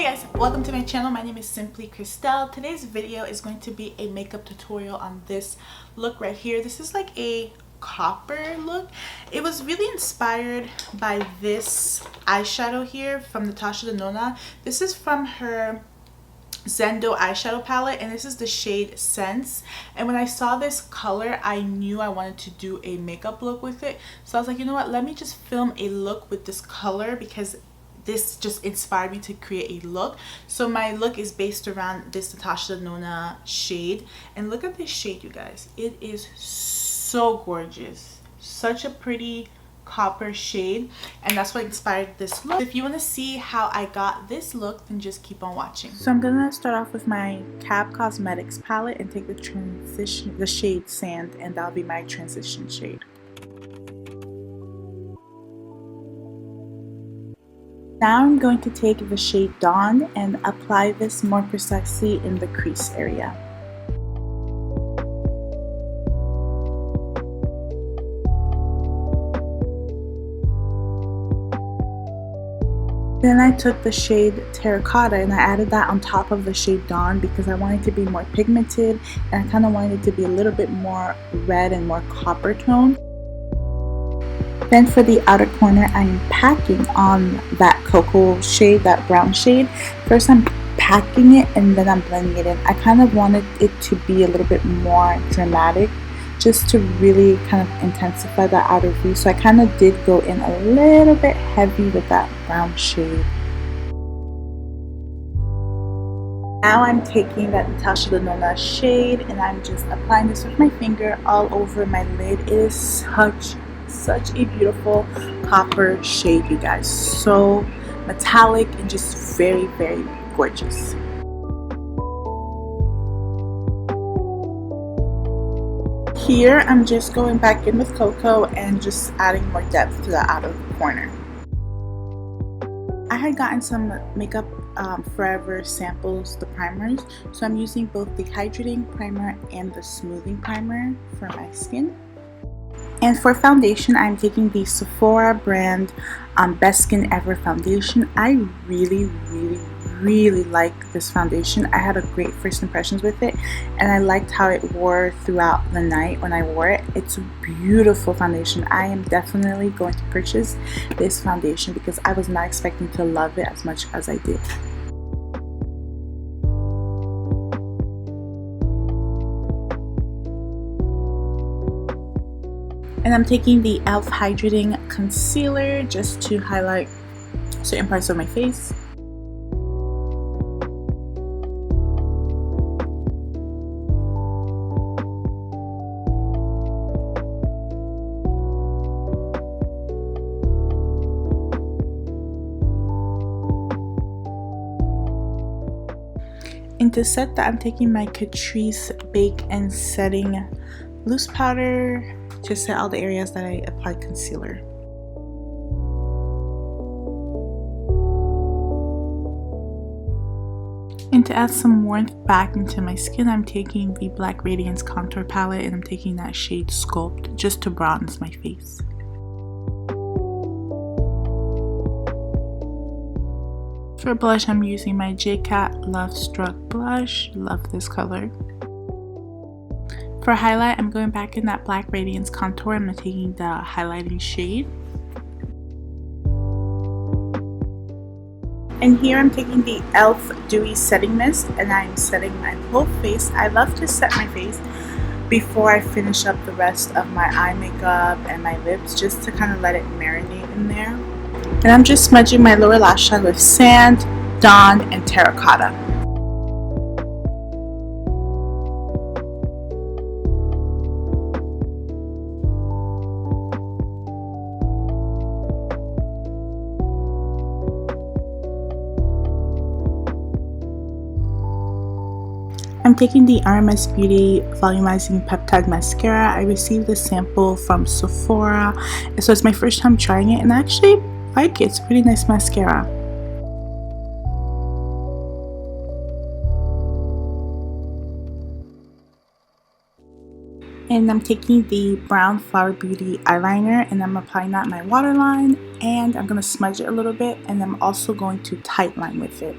guys, welcome to my channel. My name is SimplyKrystelle. Today's video is going to be a makeup tutorial on this look right here. This is like a copper look. It was really inspired by this eyeshadow here from Natasha Denona. This is from her Zendo eyeshadow palette, and this is the shade Sense. And when I saw this color, I knew I wanted to do a makeup look with it. So I was like, you know what, let me just film a look with this color because this just inspired me to create a look. So my look is based around this Natasha Denona shade, and look at this shade, you guys. It is so gorgeous, such a pretty copper shade, and that's what inspired this look. If you want to see how I got this look, then just keep on watching. So I'm gonna start off with my Cab Cosmetics palette and take the shade Sand, and that'll be my transition shade. Now I'm going to take the shade Dawn and apply this more precisely in the crease area. Then I took the shade Terracotta and I added that on top of the shade Dawn because I wanted it to be more pigmented, and I kind of wanted it to be a little bit more red and more copper tone. Then for the outer corner, I am packing on that cocoa shade, that brown shade. First I'm packing it and then I'm blending it in. I kind of wanted it to be a little bit more dramatic, just to really kind of intensify that outer V. So I kind of did go in a little bit heavy with that brown shade. Now I'm taking that Natasha Denona shade and I'm just applying this with my finger all over my lid. It is such a beautiful copper shade, you guys. So metallic and just very, very gorgeous. Here I'm just going back in with cocoa and just adding more depth to the outer corner. I had gotten some Makeup Forever samples, the primers, so I'm using both the hydrating primer and the smoothing primer for my skin. And for foundation, I'm taking the Sephora brand Best Skin Ever foundation. I really like this foundation. I had a great first impressions with it, and I liked how it wore throughout the night when I wore it. It's a beautiful foundation. I am definitely going to purchase this foundation because I was not expecting to love it as much as I did. And I'm taking the e.l.f. Hydrating Concealer just to highlight certain parts of my face. And to set that, I'm taking my Catrice Bake and Setting Loose Powder to set all the areas that I applied concealer. And to add some warmth back into my skin, I'm taking the Black Radiance Contour Palette and I'm taking that shade Sculpt just to bronze my face. For blush, I'm using my JCat Love Struck blush. Love this color. For highlight, I'm going back in that Black Radiance Contour. I'm taking the highlighting shade. And here I'm taking the e.l.f. Dewy Setting Mist and I'm setting my whole face. I love to set my face before I finish up the rest of my eye makeup and my lips, just to kind of let it marinate in there. And I'm just smudging my lower lash line with Sand, Dawn, and Terracotta. I'm taking the RMS Beauty Volumizing Peptide Mascara. I received this sample from Sephora, so it's my first time trying it and I actually like it. It's a pretty nice mascara. And I'm taking the brown Flower Beauty eyeliner and I'm applying that in my waterline, and I'm going to smudge it a little bit, and I'm also going to tightline with it.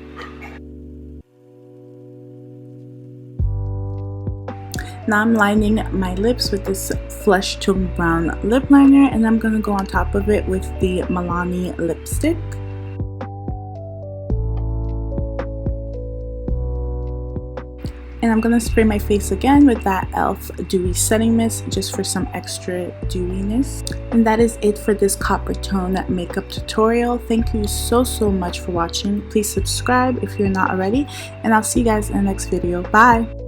Now I'm lining my lips with this flesh tone brown lip liner, and I'm gonna go on top of it with the Milani lipstick. And I'm gonna spray my face again with that e.l.f. Dewy Setting Mist just for some extra dewiness. And that is it for this copper tone makeup tutorial. Thank you so much for watching. Please subscribe if you're not already, and I'll see you guys in the next video. Bye!